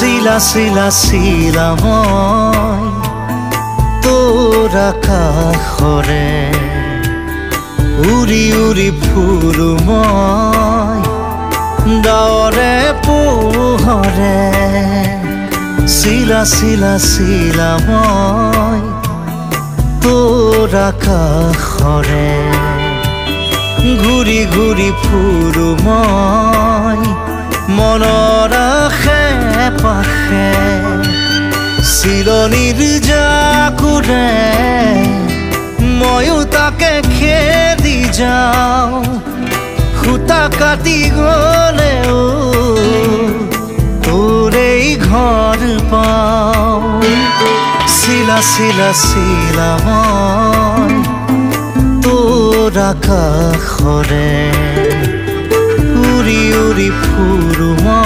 চিলা চিলা চিলা মই তোৰ আকাশৰে উৰি উৰি ফুৰো মই ডাৱৰে পোহৰে চিলা চিলা চিলা মই তোৰ আকাশৰে ঘূৰি ঘূৰি ফুৰো মই মনৰ আশে পাশে চিলনিৰ জাকুৰে ময়ো তাকে খেদি যাওঁ খুটা কাটি গলেও তোৰেই ঘৰ পাওঁ চিলা চিলা চিলা মই তোৰ আকাশৰে উৰি উৰি ফুৰো মই